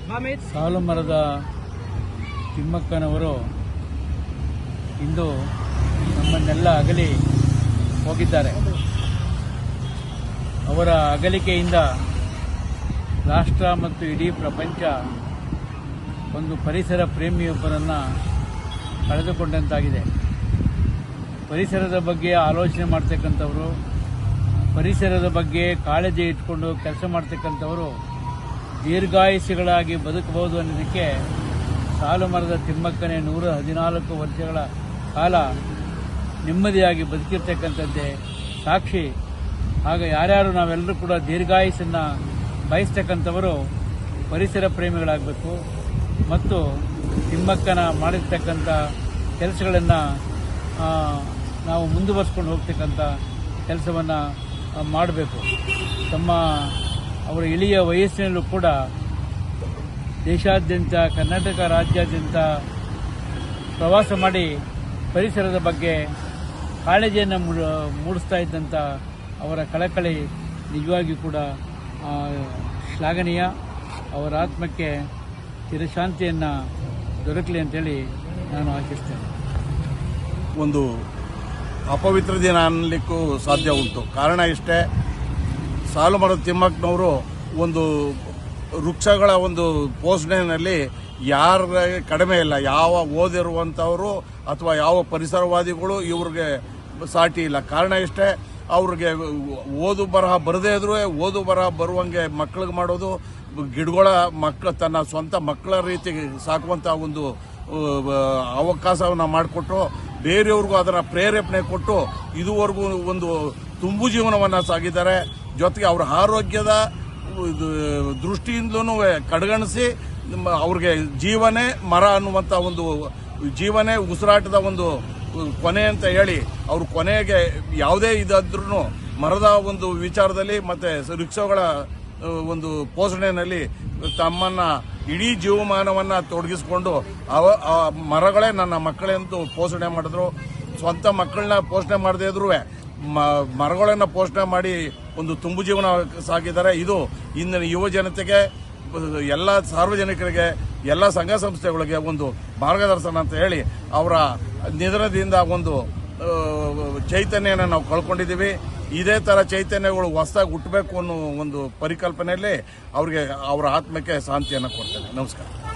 ಸಾಲು ಮರದ ತಿಮ್ಮಕ್ಕನವರು ಇಂದು ನಮ್ಮನ್ನೆಲ್ಲ ಅಗಲಿ ಹೋಗಿದ್ದಾರೆ. ಅವರ ಅಗಲಿಕೆಯಿಂದ ರಾಷ್ಟ್ರ ಮತ್ತು ಇಡೀ ಪ್ರಪಂಚ ಒಂದು ಪರಿಸರ ಪ್ರೇಮಿಯೊಬ್ಬರನ್ನು ಕಳೆದುಕೊಂಡಂತಾಗಿದೆ. ಪರಿಸರದ ಬಗ್ಗೆ ಆಲೋಚನೆ ಮಾಡ್ತಕ್ಕಂಥವರು, ಪರಿಸರದ ಬಗ್ಗೆ ಕಾಳಜಿ ಇಟ್ಕೊಂಡು ಕೆಲಸ ಮಾಡ್ತಕ್ಕಂಥವರು ದೀರ್ಘಾಯುಷಿಗಳಾಗಿ ಬದುಕಬಹುದು ಅನ್ನೋದಕ್ಕೆ ಸಾಲು ಮರದ ತಿಮ್ಮಕ್ಕನೇ 114 ವರ್ಷಗಳ ಕಾಲ ನೆಮ್ಮದಿಯಾಗಿ ಬದುಕಿರ್ತಕ್ಕಂಥದ್ದೇ ಸಾಕ್ಷಿ. ಆಗ ಯಾರ್ಯಾರು ನಾವೆಲ್ಲರೂ ಕೂಡ ದೀರ್ಘಾಯುಷನ್ನು ಬಯಸ್ತಕ್ಕಂಥವರು ಪರಿಸರ ಪ್ರೇಮಿಗಳಾಗಬೇಕು ಮತ್ತು ತಿಮ್ಮಕ್ಕನ ಮಾಡಿರ್ತಕ್ಕಂಥ ಕೆಲಸಗಳನ್ನು ನಾವು ಮುಂದುವರಿಸ್ಕೊಂಡು ಹೋಗ್ತಕ್ಕಂಥ ಕೆಲಸವನ್ನು ಮಾಡಬೇಕು. ಅವರ ಇಳಿಯ ವಯಸ್ಸಿನಲ್ಲೂ ಕೂಡ ದೇಶಾದ್ಯಂತ, ಕರ್ನಾಟಕ ರಾಜ್ಯಾದ್ಯಂತ ಪ್ರವಾಸ ಮಾಡಿ ಪರಿಸರದ ಬಗ್ಗೆ ಕಾಳಜಿಯನ್ನು ಮೂಡಿಸ್ತಾ ಇದ್ದಂಥ ಅವರ ಕಳಕಳಿ ನಿಜವಾಗಿಯೂ ಕೂಡ ಶ್ಲಾಘನೀಯ. ಅವರ ಆತ್ಮಕ್ಕೆ ಚಿರಶಾಂತಿಯನ್ನು ದೊರಕಲಿ ಅಂತೇಳಿ ನಾನು ಆಶಿಸ್ತೇನೆ. ಒಂದು ಅಪವಿತ್ರ ದಿನ ಅನ್ನಲಿಕ್ಕೂ ಸಾಧ್ಯ ಉಂಟು. ಕಾರಣ ಇಷ್ಟೇ, ಸಾಲು ಮರದ ತಿಮ್ಮಕ್ಕನವರು ಒಂದು ವೃಕ್ಷಗಳ ಒಂದು ಪೋಷಣೆಯಲ್ಲಿ ಯಾರ ಕಡಿಮೆ ಇಲ್ಲ. ಯಾವ ಓದಿರುವಂಥವರು ಅಥವಾ ಯಾವ ಪರಿಸರವಾದಿಗಳು ಇವ್ರಿಗೆ ಸಾಟಿ ಇಲ್ಲ. ಕಾರಣ ಇಷ್ಟೇ, ಅವ್ರಿಗೆ ಓದು ಬರಹ ಬರದೇ ಇದ್ರೂ ಓದು ಬರಹ ಬರುವಂಗೆ ಮಕ್ಕಳಿಗೆ ಮಾಡೋದು, ಗಿಡಗಳ ತನ್ನ ಸ್ವಂತ ಮಕ್ಕಳ ರೀತಿ ಸಾಕುವಂಥ ಒಂದು ಅವಕಾಶವನ್ನು ಮಾಡಿಕೊಟ್ಟು ಬೇರೆಯವ್ರಿಗೂ ಅದರ ಪ್ರೇರೇಪಣೆ ಕೊಟ್ಟು ಇದುವರೆಗೂ ಒಂದು ತುಂಬು ಜೀವನವನ್ನು ಸಾಗಿದ್ದಾರೆ. ಜೊತೆಗೆ ಅವರ ಆರೋಗ್ಯದ ದೃಷ್ಟಿಯಿಂದಲೂ ಕಡೆಗಣಿಸಿ ಅವ್ರಿಗೆ ಜೀವನೇ ಮರ ಅನ್ನುವಂಥ ಒಂದು ಜೀವನೇ ಉಸಿರಾಟದ ಒಂದು ಕೊನೆ ಅಂತ ಹೇಳಿ ಅವರು ಕೊನೆಗೆ ಯಾವುದೇ ಇದಾದ್ರೂ ಮರದ ಒಂದು ವಿಚಾರದಲ್ಲಿ ಮತ್ತೆ ವೃಕ್ಷಗಳ ಒಂದು ಪೋಷಣೆಯಲ್ಲಿ ತಮ್ಮನ್ನ ಇಡೀ ಜೀವಮಾನವನ್ನು ತೊಡಗಿಸಿಕೊಂಡು ಆ ಮರಗಳೇ ನನ್ನ ಮಕ್ಕಳೆಂದು ಪೋಷಣೆ ಮಾಡಿದ್ರು. ಸ್ವಂತ ಮಕ್ಕಳನ್ನ ಪೋಷಣೆ ಮಾಡದೇ ಇದ್ರೂ ಮರಗಳನ್ನು ಪೋಷಣೆ ಮಾಡಿ ಒಂದು ತುಂಬು ಜೀವನ ಸಾಗಿದ್ದಾರೆ. ಇದು ಇಂದಿನ ಯುವ ಜನತೆಗೆ, ಎಲ್ಲ ಸಾರ್ವಜನಿಕರಿಗೆ, ಎಲ್ಲ ಸಂಘ ಸಂಸ್ಥೆಗಳಿಗೆ ಒಂದು ಮಾರ್ಗದರ್ಶನ ಅಂತ ಹೇಳಿ ಅವರ ನಿಧನದಿಂದ ಒಂದು ಚೈತನ್ಯನ ನಾವು ಕಳ್ಕೊಂಡಿದ್ದೀವಿ. ಇದೇ ಥರ ಚೈತನ್ಯಗಳು ಹೊಸದಾಗಿ ಹುಟ್ಟಬೇಕು ಅನ್ನೋ ಒಂದು ಪರಿಕಲ್ಪನೆಯಲ್ಲಿ ಅವರ ಆತ್ಮಕ್ಕೆ ಶಾಂತಿಯನ್ನು ಕೊಡ್ತೇನೆ. ನಮಸ್ಕಾರ.